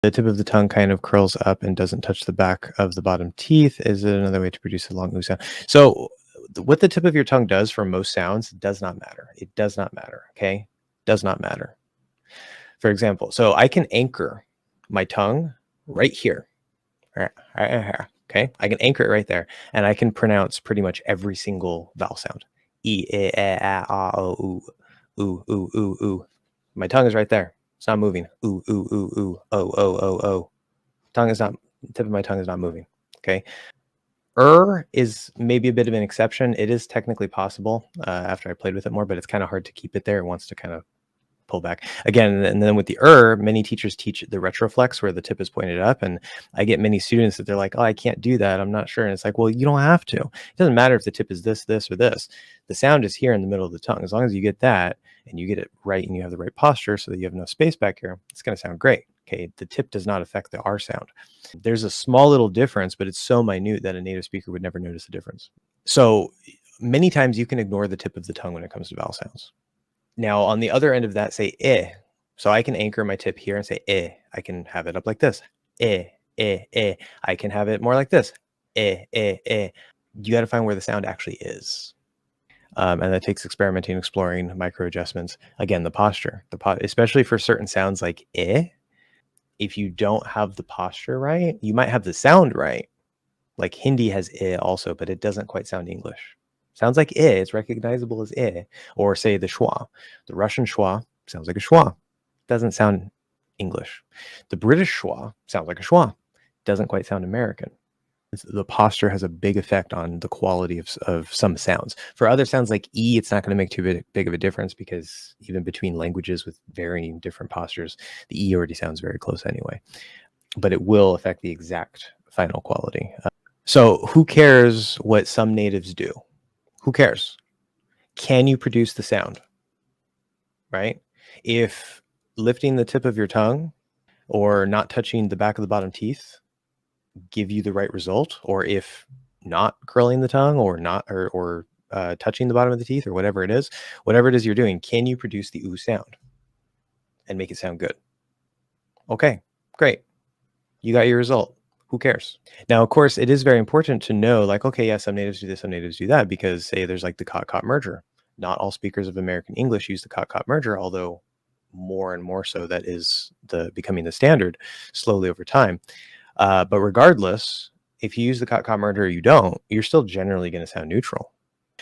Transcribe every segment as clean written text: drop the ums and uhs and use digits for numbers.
The tip of the tongue kind of curls up and doesn't touch the back of the bottom teeth. Is it another way to produce a long ooh sound? So what the tip of your tongue does for most sounds does not matter. It does not matter. Okay. Does not matter. For example, so I can anchor my tongue right here. Okay. I can anchor it right there and I can pronounce pretty much every single vowel sound. E, E, O, ooh. My tongue is right there. It's not moving. Ooh, oh. Tip of my tongue is not moving. Okay. Is maybe a bit of an exception. It is technically possible after I played with it more, but it's kind of hard to keep it there. It wants to kind of pull back again. And then with the many teachers teach the retroflex where the tip is pointed up. And I get many students that they're like, oh, I can't do that. I'm not sure. And it's like, well, you don't have to. It doesn't matter if the tip is this, or this. The sound is here in the middle of the tongue. As long as you get that and you get it right and you have the right posture so that you have enough space back here, it's going to sound great. Okay. The tip does not affect the R sound. There's a small little difference, but it's so minute that a native speaker would never notice the difference. So many times you can ignore the tip of the tongue when it comes to vowel sounds. Now, on the other end of that, say eh. So I can anchor my tip here and say eh. I can have it up like this. Eh. I can have it more like this. Eh. You got to find where the sound actually is. And that takes experimenting, exploring, micro adjustments. Again, the posture, especially for certain sounds like eh. If you don't have the posture right, you might have the sound right. Like Hindi has eh also, but it doesn't quite sound English. Sounds like eh, it's recognizable as eh. Or say the schwa. The Russian schwa sounds like a schwa. Doesn't sound English. The British schwa sounds like a schwa. Doesn't quite sound American. The posture has a big effect on the quality of some sounds. For other sounds like E, it's not going to make too big of a difference because even between languages with varying different postures, the E already sounds very close anyway. But it will affect the exact final quality. So who cares what some natives do? Who cares? Can you produce the sound? Right? If lifting the tip of your tongue or not touching the back of the bottom teeth give you the right result, or if not curling the tongue or not or touching the bottom of the teeth or whatever it is you're doing, can you produce the ooh sound and make it sound good? Okay, great. You got your result. Who cares? Now, of course, it is very important to know, like, okay, yeah, some natives do this, some natives do that, because say there's like the cot merger. Not all speakers of American English use the cot merger, although more and more so that is becoming the standard slowly over time. But regardless, if you use the cot merger or you don't, you're still generally going to sound neutral.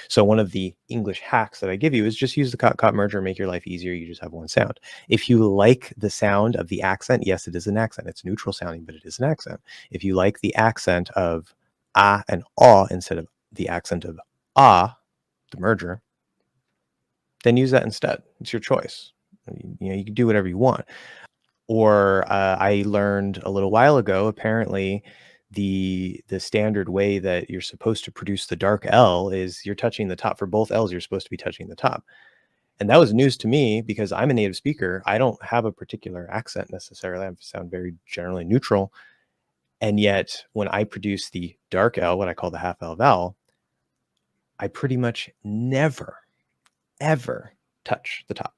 So one of the English hacks that I give you is just use the cot merger, make your life easier. You just have one sound. If you like the sound of the accent, yes, it is an accent. It's neutral sounding, but it is an accent. If you like the accent of ah and aw instead of the accent of ah, the merger, then use that instead. It's your choice. You can do whatever you want. Or I learned a little while ago, apparently, the standard way that you're supposed to produce the dark L is you're touching the top. For both L's, you're supposed to be touching the top. And that was news to me because I'm a native speaker. I don't have a particular accent necessarily. I sound very generally neutral. And yet when I produce the dark L, what I call the half L vowel, I pretty much never, ever touch the top.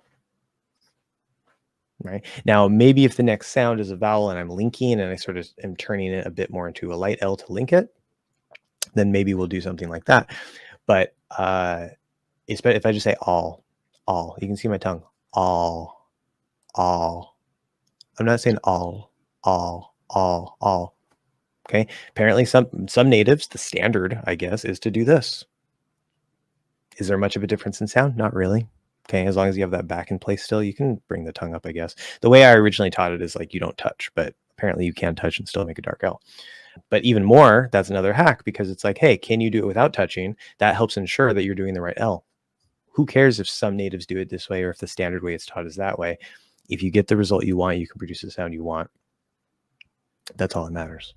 Right now, maybe if the next sound is a vowel and I'm linking and I sort of am turning it a bit more into a light L to link it, then maybe we'll do something like that. But if I just say all, you can see my tongue, all. I'm not saying all. Okay. Apparently some natives, the standard, I guess, is to do this. Is there much of a difference in sound? Not really. Okay, as long as you have that back in place still, you can bring the tongue up, I guess. The way I originally taught it is like you don't touch, but apparently you can touch and still make a dark L. But even more, that's another hack because it's like, hey, can you do it without touching? That helps ensure that you're doing the right L. Who cares if some natives do it this way or if the standard way it's taught is that way? If you get the result you want, you can produce the sound you want. That's all that matters.